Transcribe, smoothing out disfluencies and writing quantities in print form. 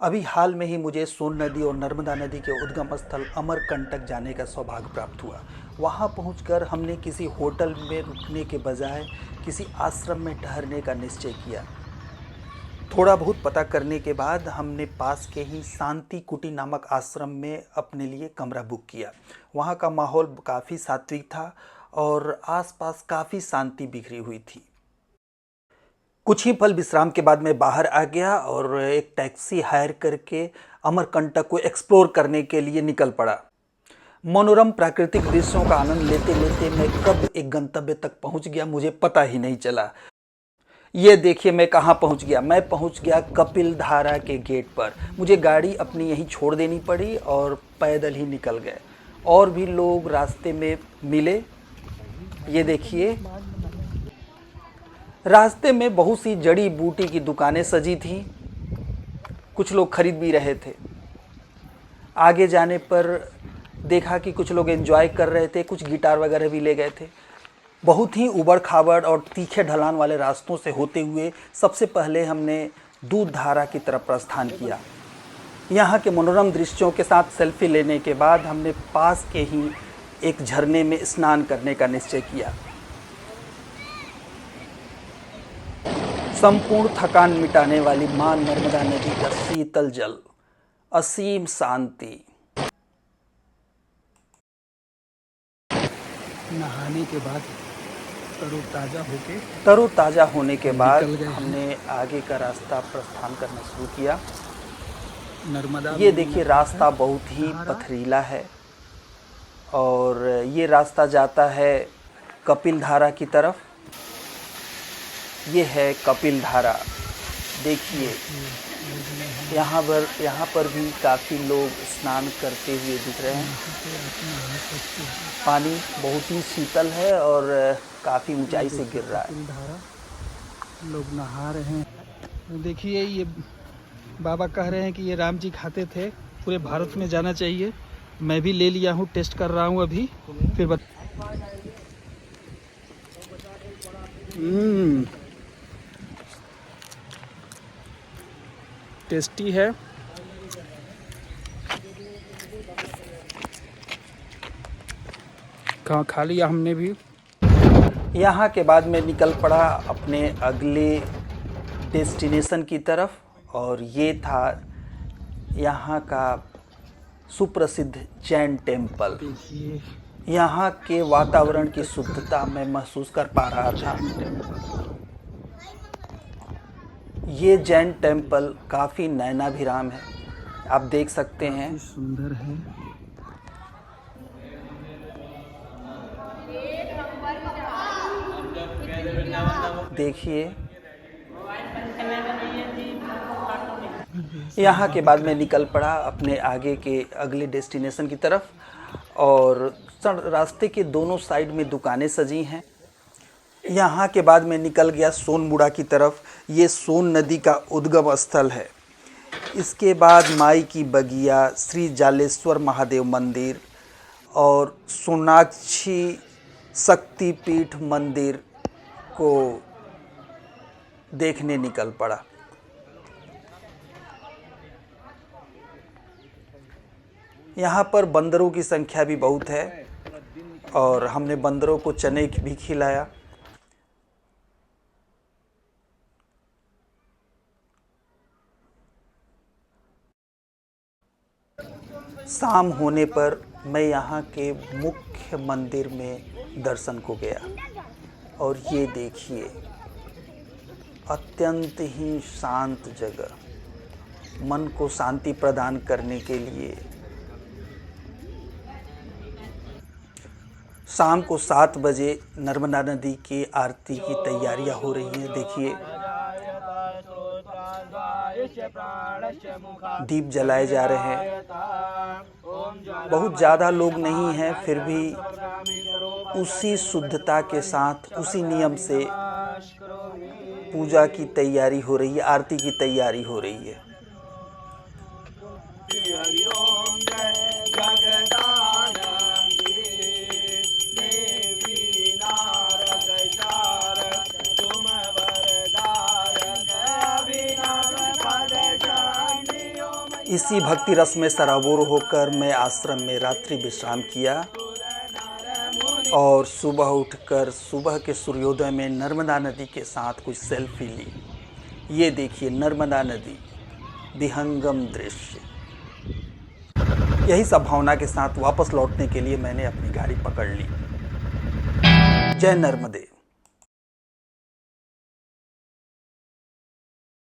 अभी हाल में ही मुझे सोन नदी और नर्मदा नदी के उद्गम स्थल अमरकंटक जाने का सौभाग्य प्राप्त हुआ। वहाँ पहुंचकर हमने किसी होटल में रुकने के बजाय किसी आश्रम में ठहरने का निश्चय किया। थोड़ा बहुत पता करने के बाद हमने पास के ही शांति कुटी नामक आश्रम में अपने लिए कमरा बुक किया। वहाँ का माहौल काफ़ी सात्विक था और आसपास काफ़ी शांति बिखरी हुई थी। कुछ ही पल विश्राम के बाद मैं बाहर आ गया और एक टैक्सी हायर करके अमरकंटक को एक्सप्लोर करने के लिए निकल पड़ा। मनोरम प्राकृतिक दृश्यों का आनंद लेते लेते मैं कब एक गंतव्य तक पहुंच गया मुझे पता ही नहीं चला। ये देखिए मैं कहाँ पहुंच गया। मैं पहुंच गया कपिल धारा के गेट पर। मुझे गाड़ी अपनी यहीं छोड़ देनी पड़ी और पैदल ही निकल गए। और भी लोग रास्ते में मिले। ये देखिए रास्ते में बहुत सी जड़ी बूटी की दुकानें सजी थीं। कुछ लोग खरीद भी रहे थे। आगे जाने पर देखा कि कुछ लोग एंजॉय कर रहे थे, कुछ गिटार वगैरह भी ले गए थे। बहुत ही उबड़ खाबड़ और तीखे ढलान वाले रास्तों से होते हुए सबसे पहले हमने दूध धारा की तरफ प्रस्थान किया। यहाँ के मनोरम दृश्यों के साथ सेल्फी लेने के बाद हमने पास के ही एक झरने में स्नान करने का निश्चय किया। संपूर्ण थकान मिटाने वाली मां नर्मदा नदी का शीतल जल, असीम शांति। नहाने के बाद तरोताजा होने के बाद हमने आगे का रास्ता प्रस्थान करना शुरू किया। नर्मदा ये देखिए रास्ता बहुत ही पथरीला है और ये रास्ता जाता है कपिल धारा की तरफ। ये है कपिल धारा। देखिए यहाँ पर भी काफ़ी लोग स्नान करते हुए दिख रहे हैं। पानी बहुत ही शीतल है और काफ़ी ऊंचाई से गिर रहा है। लोग नहा रहे हैं। देखिए ये बाबा कह रहे हैं कि ये राम जी खाते थे, पूरे भारत में जाना चाहिए। मैं भी ले लिया हूँ, टेस्ट कर रहा हूँ अभी, फिर टेस्टी है। खा लिया हमने भी। यहाँ के बाद मैं निकल पड़ा अपने अगले डेस्टिनेशन की तरफ और ये था यहाँ का सुप्रसिद्ध जैन टेम्पल। यहाँ के वातावरण की शुद्धता मैं महसूस कर पा रहा था। ये जैन टेम्पल काफ़ी नयनाभिराम है, आप देख सकते हैं। सुंदर है। देखिए यहाँ के बाद मैं निकल पड़ा अपने आगे के अगले डेस्टिनेशन की तरफ और रास्ते के दोनों साइड में दुकानें सजी हैं। यहाँ के बाद मैं निकल गया सोनमुड़ा की तरफ। ये सोन नदी का उद्गम स्थल है। इसके बाद माई की बगिया, श्री जालेश्वर महादेव मंदिर और सोनाक्षी शक्तिपीठ मंदिर को देखने निकल पड़ा। यहाँ पर बंदरों की संख्या भी बहुत है और हमने बंदरों को चने भी खिलाया। शाम होने पर मैं यहाँ के मुख्य मंदिर में दर्शन को गया और ये देखिए अत्यंत ही शांत जगह, मन को शांति प्रदान करने के लिए। शाम को 7 बजे नर्मदा नदी की आरती की तैयारियां हो रही हैं। देखिए दीप जलाए जा रहे हैं। बहुत ज़्यादा लोग नहीं हैं, फिर भी उसी शुद्धता के साथ, उसी नियम से पूजा की तैयारी हो रही है, आरती की तैयारी हो रही है। इसी भक्ति रस में सराबोर होकर मैं आश्रम में रात्रि विश्राम किया और सुबह उठकर सुबह के सूर्योदय में नर्मदा नदी के साथ कुछ सेल्फी ली। ये देखिए नर्मदा नदी, विहंगम दृश्य। यही सब भावना के साथ वापस लौटने के लिए मैंने अपनी गाड़ी पकड़ ली। जय नर्मदे।